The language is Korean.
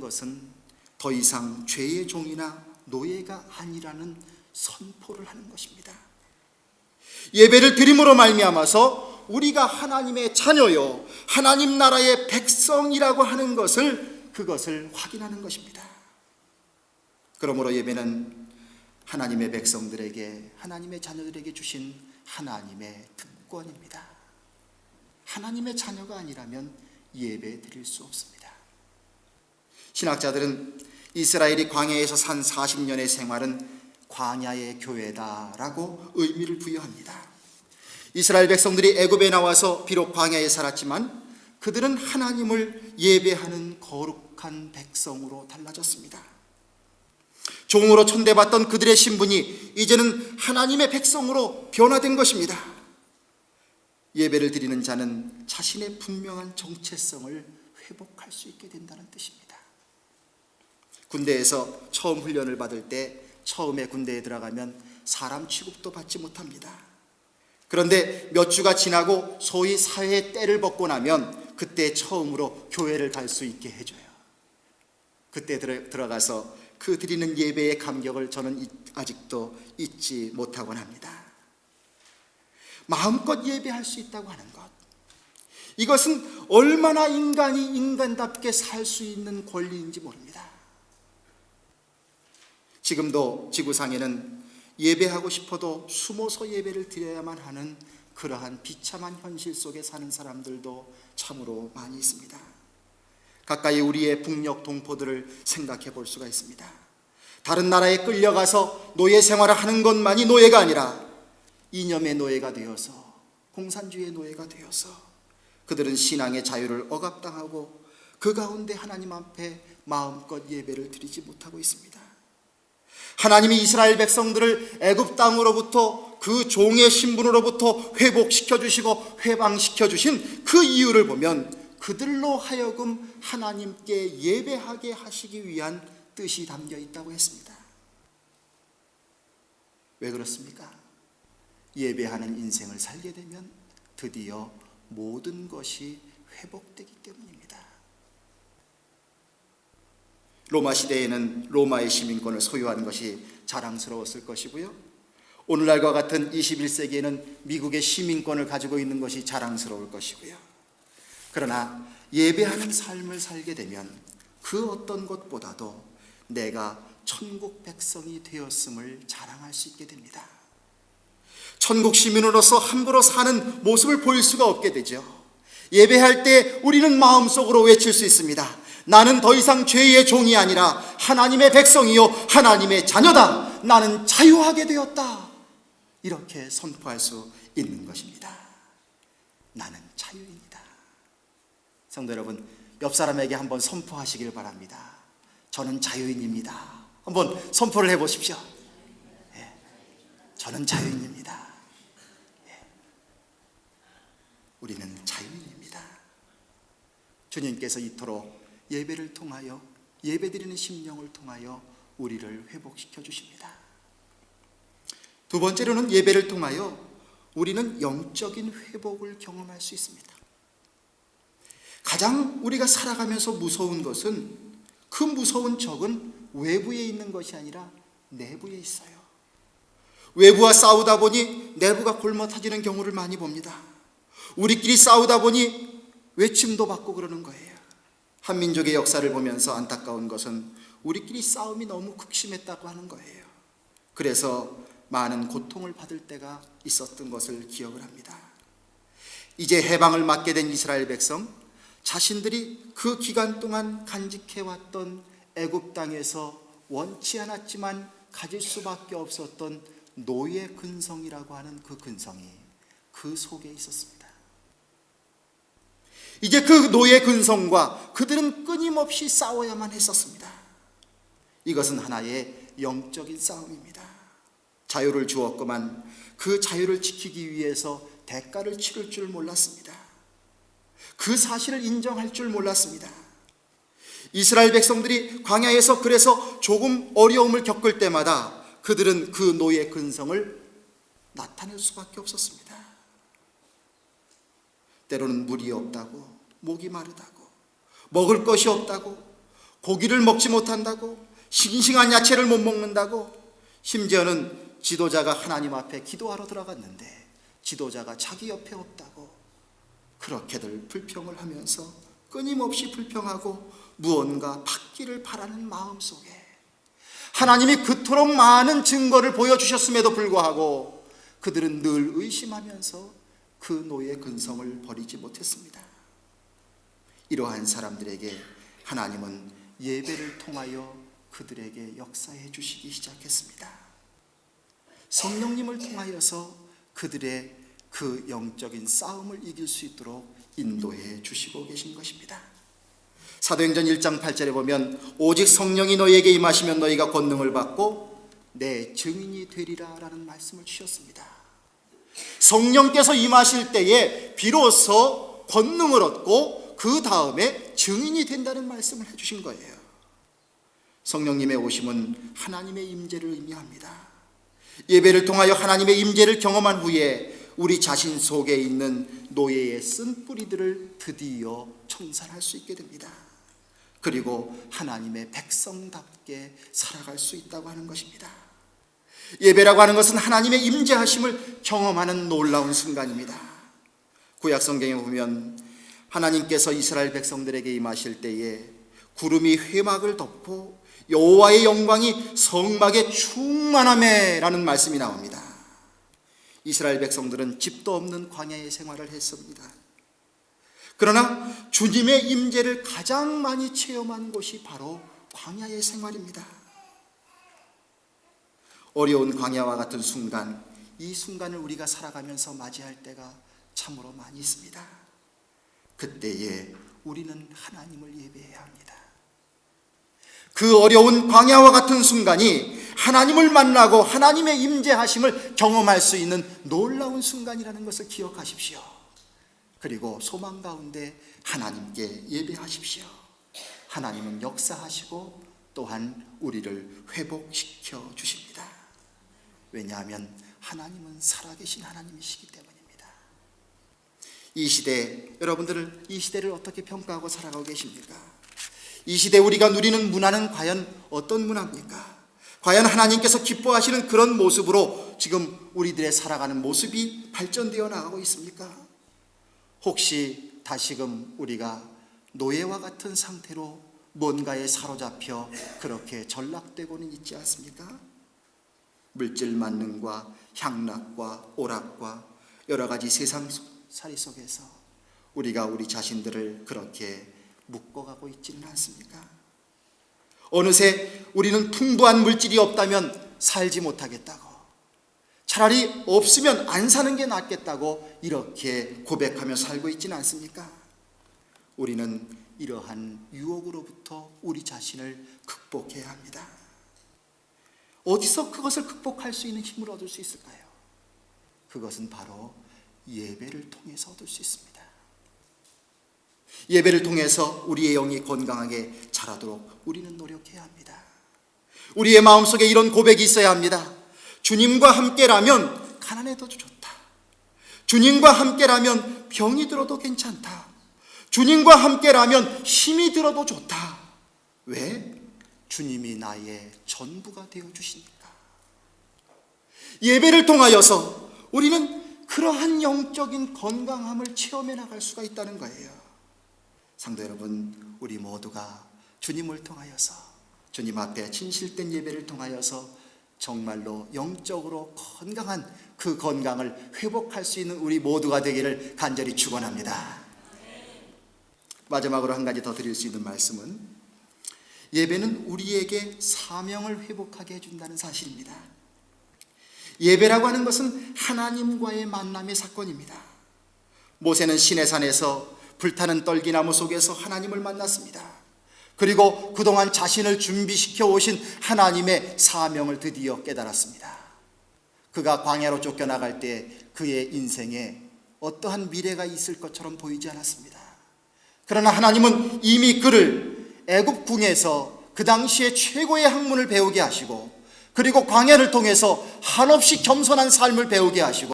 것은 더 이상 죄의 종이나 노예가 아니라는 선포를 하는 것입니다. 예배를 드림으로 말미암아서 우리가 하나님의 자녀요, 하나님 나라의 백성이라고 하는 그것을 확인하는 것입니다. 그러므로 예배는 하나님의 백성들에게, 하나님의 자녀들에게 주신 하나님의 특권입니다. 하나님의 자녀가 아니라면 예배 드릴 수 없습니다. 신학자들은 이스라엘이 광야에서 산 40년의 생활은 광야의 교회다라고 의미를 부여합니다. 이스라엘 백성들이 애굽에 나와서 비록 광야에 살았지만 그들은 하나님을 예배하는 거룩한 백성으로 달라졌습니다. 종으로 천대받던 그들의 신분이 이제는 하나님의 백성으로 변화된 것입니다. 예배를 드리는 자는 자신의 분명한 정체성을 회복할 수 있게 된다는 뜻입니다. 군대에서 처음 훈련을 받을 때 처음에 군대에 들어가면 사람 취급도 받지 못합니다. 그런데 몇 주가 지나고 소위 사회의 때를 벗고 나면 그때 처음으로 교회를 갈 수 있게 해줘요. 그때 들어가서 그 드리는 예배의 감격을 저는 아직도 잊지 못하곤 합니다. 마음껏 예배할 수 있다고 하는 것, 이것은 얼마나 인간이 인간답게 살 수 있는 권리인지 모릅니다. 지금도 지구상에는 예배하고 싶어도 숨어서 예배를 드려야만 하는 그러한 비참한 현실 속에 사는 사람들도 참으로 많이 있습니다. 가까이 우리의 북녘 동포들을 생각해 볼 수가 있습니다. 다른 나라에 끌려가서 노예 생활을 하는 것만이 노예가 아니라 이념의 노예가 되어서, 공산주의의 노예가 되어서 그들은 신앙의 자유를 억압당하고 그 가운데 하나님 앞에 마음껏 예배를 드리지 못하고 있습니다. 하나님이 이스라엘 백성들을 애굽 땅으로부터, 그 종의 신분으로부터 회복시켜 주시고 해방시켜 주신 그 이유를 보면 그들로 하여금 하나님께 예배하게 하시기 위한 뜻이 담겨 있다고 했습니다. 왜 그렇습니까? 예배하는 인생을 살게 되면 드디어 모든 것이 회복되기 때문입니다. 로마 시대에는 로마의 시민권을 소유하는 것이 자랑스러웠을 것이고요, 오늘날과 같은 21세기에는 미국의 시민권을 가지고 있는 것이 자랑스러울 것이고요. 그러나 예배하는 삶을 살게 되면 그 어떤 것보다도 내가 천국 백성이 되었음을 자랑할 수 있게 됩니다. 천국 시민으로서 함부로 사는 모습을 보일 수가 없게 되죠. 예배할 때 우리는 마음속으로 외칠 수 있습니다. 나는 더 이상 죄의 종이 아니라 하나님의 백성이요 하나님의 자녀다. 나는 자유하게 되었다. 이렇게 선포할 수 있는 것입니다. 나는 자유입니다. 성도 여러분, 옆 사람에게 한번 선포하시길 바랍니다. 저는 자유인입니다. 한번 선포를 해보십시오. 예, 저는 자유인입니다. 예, 우리는 자유인입니다. 주님께서 이토록 예배를 통하여, 예배드리는 심령을 통하여 우리를 회복시켜 주십니다. 두 번째로는 예배를 통하여 우리는 영적인 회복을 경험할 수 있습니다. 가장 우리가 살아가면서 무서운 것은, 그 무서운 적은 외부에 있는 것이 아니라 내부에 있어요. 외부와 싸우다 보니 내부가 굶어 터지는 경우를 많이 봅니다. 우리끼리 싸우다 보니 외침도 받고 그러는 거예요. 한민족의 역사를 보면서 안타까운 것은 우리끼리 싸움이 너무 극심했다고 하는 거예요. 그래서 많은 고통을 받을 때가 있었던 것을 기억을 합니다. 이제 해방을 맞게 된 이스라엘 백성, 자신들이 그 기간 동안 간직해왔던 애굽 땅에서 원치 않았지만 가질 수밖에 없었던 노예 근성이라고 하는 그 근성이 그 속에 있었습니다. 이제 그 노예 근성과 그들은 끊임없이 싸워야만 했었습니다. 이것은 하나의 영적인 싸움입니다. 자유를 주었구만 그 자유를 지키기 위해서 대가를 치를 줄 몰랐습니다. 그 사실을 인정할 줄 몰랐습니다. 이스라엘 백성들이 광야에서 그래서 조금 어려움을 겪을 때마다 그들은 그 노예 근성을 나타낼 수밖에 없었습니다. 때로는 물이 없다고, 목이 마르다고, 먹을 것이 없다고, 고기를 먹지 못한다고, 싱싱한 야채를 못 먹는다고, 심지어는 지도자가 하나님 앞에 기도하러 들어갔는데 지도자가 자기 옆에 없다고 그렇게들 불평을 하면서 끊임없이 불평하고 무언가 받기를 바라는 마음속에 하나님이 그토록 많은 증거를 보여주셨음에도 불구하고 그들은 늘 의심하면서 그 노예 근성을 버리지 못했습니다. 이러한 사람들에게 하나님은 예배를 통하여 그들에게 역사해 주시기 시작했습니다. 성령님을 통하여서 그들의 그 영적인 싸움을 이길 수 있도록 인도해 주시고 계신 것입니다. 사도행전 1장 8절에 보면 오직 성령이 너희에게 임하시면 너희가 권능을 받고 내 증인이 되리라 라는 말씀을 주셨습니다. 성령께서 임하실 때에 비로소 권능을 얻고 그 다음에 증인이 된다는 말씀을 해주신 거예요. 성령님의 오심은 하나님의 임재를 의미합니다. 예배를 통하여 하나님의 임재를 경험한 후에 우리 자신 속에 있는 노예의 쓴 뿌리들을 드디어 청산할 수 있게 됩니다. 그리고 하나님의 백성답게 살아갈 수 있다고 하는 것입니다. 예배라고 하는 것은 하나님의 임재하심을 경험하는 놀라운 순간입니다. 구약 성경에 보면 하나님께서 이스라엘 백성들에게 임하실 때에 구름이 회막을 덮고 여호와의 영광이 성막에 충만하매 라는 말씀이 나옵니다. 이스라엘 백성들은 집도 없는 광야의 생활을 했습니다. 그러나 주님의 임재를 가장 많이 체험한 곳이 바로 광야의 생활입니다. 어려운 광야와 같은 순간, 이 순간을 우리가 살아가면서 맞이할 때가 참으로 많이 있습니다. 그때에 우리는 하나님을 예배해야 합니다. 그 어려운 광야와 같은 순간이 하나님을 만나고 하나님의 임재하심을 경험할 수 있는 놀라운 순간이라는 것을 기억하십시오. 그리고 소망 가운데 하나님께 예배하십시오. 하나님은 역사하시고 또한 우리를 회복시켜 주십니다. 왜냐하면 하나님은 살아계신 하나님이시기 때문입니다. 이 시대, 여러분들은 이 시대를 어떻게 평가하고 살아가고 계십니까? 이 시대 우리가 누리는 문화는 과연 어떤 문화입니까? 과연 하나님께서 기뻐하시는 그런 모습으로 지금 우리들의 살아가는 모습이 발전되어 나가고 있습니까? 혹시 다시금 우리가 노예와 같은 상태로 뭔가에 사로잡혀 그렇게 전락되고는 있지 않습니까? 물질 만능과 향락과 오락과 여러 가지 세상살이 속에서 우리가 우리 자신들을 그렇게 묶어가고 있지는 않습니까? 어느새 우리는 풍부한 물질이 없다면 살지 못하겠다고, 차라리 없으면 안 사는 게 낫겠다고 이렇게 고백하며 살고 있지는 않습니까? 우리는 이러한 유혹으로부터 우리 자신을 극복해야 합니다. 어디서 그것을 극복할 수 있는 힘을 얻을 수 있을까요? 그것은 바로 예배를 통해서 얻을 수 있습니다. 예배를 통해서 우리의 영이 건강하게 자라도록 우리는 노력해야 합니다. 우리의 마음속에 이런 고백이 있어야 합니다. 주님과 함께라면 가난해도 좋다. 주님과 함께라면 병이 들어도 괜찮다. 주님과 함께라면 힘이 들어도 좋다. 왜? 주님이 나의 전부가 되어주시니까. 예배를 통하여서 우리는 그러한 영적인 건강함을 체험해 나갈 수가 있다는 거예요. 성도 여러분, 우리 모두가 주님을 통하여서, 주님 앞에 진실된 예배를 통하여서 정말로 영적으로 건강한 그 건강을 회복할 수 있는 우리 모두가 되기를 간절히 축원합니다. 마지막으로 한 가지 더 드릴 수 있는 말씀은, 예배는 우리에게 사명을 회복하게 해준다는 사실입니다. 예배라고 하는 것은 하나님과의 만남의 사건입니다. 모세는 시내산에서 불타는 떨기나무 속에서 하나님을 만났습니다. 그리고 그동안 자신을 준비시켜 오신 하나님의 사명을 드디어 깨달았습니다. 그가 광야로 쫓겨나갈 때 그의 인생에 어떠한 미래가 있을 것처럼 보이지 않았습니다. 그러나 하나님은 이미 그를 애굽궁에서 그 당시에 최고의 학문을 배우게 하시고, 그리고 광야를 통해서 한없이 겸손한 삶을 배우게 하시고,